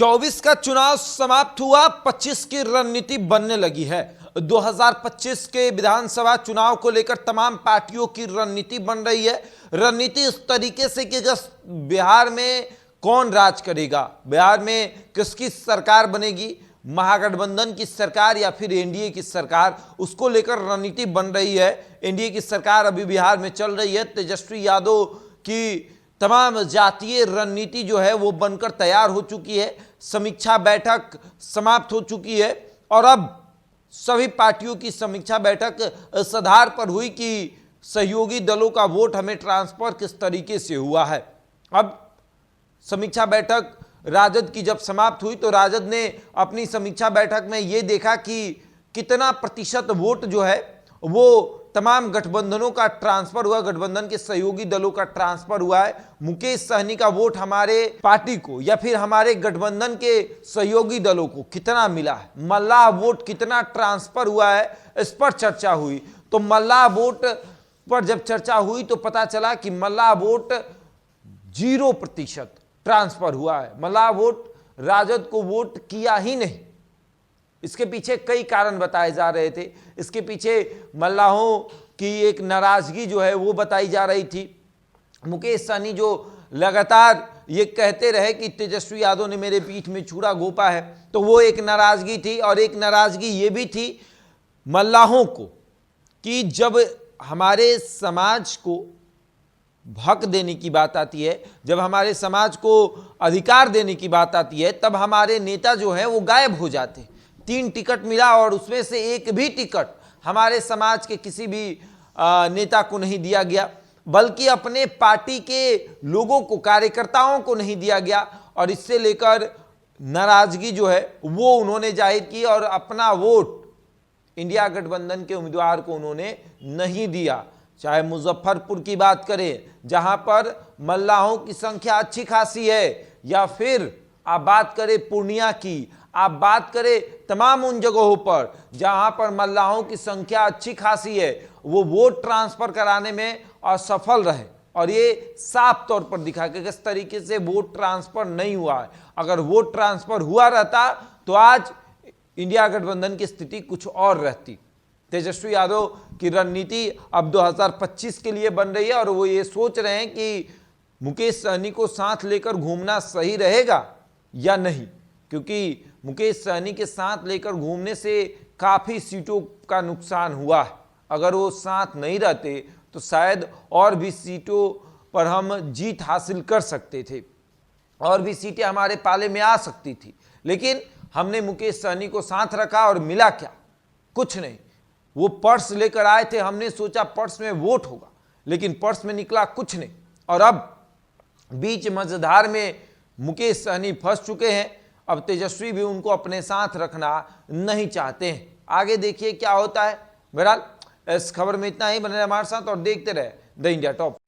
24 का चुनाव समाप्त हुआ, 25 की रणनीति बनने लगी है। 2025 के विधानसभा चुनाव को लेकर तमाम पार्टियों की रणनीति बन रही है। रणनीति इस तरीके से कि बिहार में कौन राज करेगा, बिहार में किसकी सरकार बनेगी, महागठबंधन की सरकार या फिर एनडीए की सरकार, उसको लेकर रणनीति बन रही है। एनडीए की सरकार अभी बिहार में चल रही है। तेजस्वी यादव की तमाम जातीय रणनीति जो है वो बनकर तैयार हो चुकी है। समीक्षा बैठक समाप्त हो चुकी है और अब सभी पार्टियों की समीक्षा बैठक इस आधार पर हुई कि सहयोगी दलों का वोट हमें ट्रांसफर किस तरीके से हुआ है। अब समीक्षा बैठक राजद की जब समाप्त हुई तो राजद ने अपनी समीक्षा बैठक में ये देखा कि कितना प्रतिशत वोट जो है वो तमाम गठबंधनों का ट्रांसफर हुआ, गठबंधन के सहयोगी दलों का ट्रांसफर हुआ है। मुकेश सहनी का वोट हमारे पार्टी को या फिर हमारे गठबंधन के सहयोगी दलों को कितना मिला है, मल्लाह वोट कितना ट्रांसफर हुआ है, इस पर चर्चा हुई। तो मल्लाह वोट पर जब चर्चा हुई तो पता चला कि मल्लाह वोट 0% ट्रांसफर हुआ है। मल्लाह वोट राजद को वोट किया ही नहीं। इसके पीछे कई कारण बताए जा रहे थे। इसके पीछे मल्लाहों की एक नाराजगी जो है वो बताई जा रही थी। मुकेश सहनी जो लगातार ये कहते रहे कि तेजस्वी यादव ने मेरे पीठ में छुरा घोंपा है, तो वो एक नाराजगी थी। और एक नाराजगी ये भी थी मल्लाहों को कि जब हमारे समाज को हक देने की बात आती है, जब हमारे समाज को अधिकार देने की बात आती है, तब हमारे नेता जो है वो गायब हो जाते। 3 टिकट मिला और उसमें से एक भी टिकट हमारे समाज के किसी भी नेता को नहीं दिया गया, बल्कि अपने पार्टी के लोगों को, कार्यकर्ताओं को नहीं दिया गया। और इससे लेकर नाराजगी जो है वो उन्होंने जाहिर की और अपना वोट इंडिया गठबंधन के उम्मीदवार को उन्होंने नहीं दिया। चाहे मुजफ्फरपुर की बात करें जहां पर मल्लाहों की संख्या अच्छी खासी है, या फिर आप बात करें पूर्णिया की, आप बात करें तमाम उन जगहों पर जहां पर मल्लाहों की संख्या अच्छी खासी है, वो वोट ट्रांसफर कराने में असफल रहे। और ये साफ तौर पर दिखा कि किस तरीके से वोट ट्रांसफर नहीं हुआ है। अगर वोट ट्रांसफर हुआ रहता तो आज इंडिया गठबंधन की स्थिति कुछ और रहती। तेजस्वी यादव की रणनीति अब 2025 के लिए बन रही है और वो ये सोच रहे हैं कि मुकेश सहनी को साथ लेकर घूमना सही रहेगा या नहीं, क्योंकि मुकेश सहनी के साथ लेकर घूमने से काफ़ी सीटों का नुकसान हुआ है। अगर वो साथ नहीं रहते तो शायद और भी सीटों पर हम जीत हासिल कर सकते थे, और भी सीटें हमारे पाले में आ सकती थी। लेकिन हमने मुकेश सहनी को साथ रखा और मिला क्या? कुछ नहीं। वो पर्स लेकर आए थे, हमने सोचा पर्स में वोट होगा, लेकिन पर्स में निकला कुछ नहीं। और अब बीच मझधार में मुकेश सहनी फंस चुके हैं। अब तेजस्वी भी उनको अपने साथ रखना नहीं चाहते हैं। आगे देखिए क्या होता है। बहरहाल इस खबर में इतना ही। बने रहे हमारे साथ और देखते रहे द इंडिया टॉप।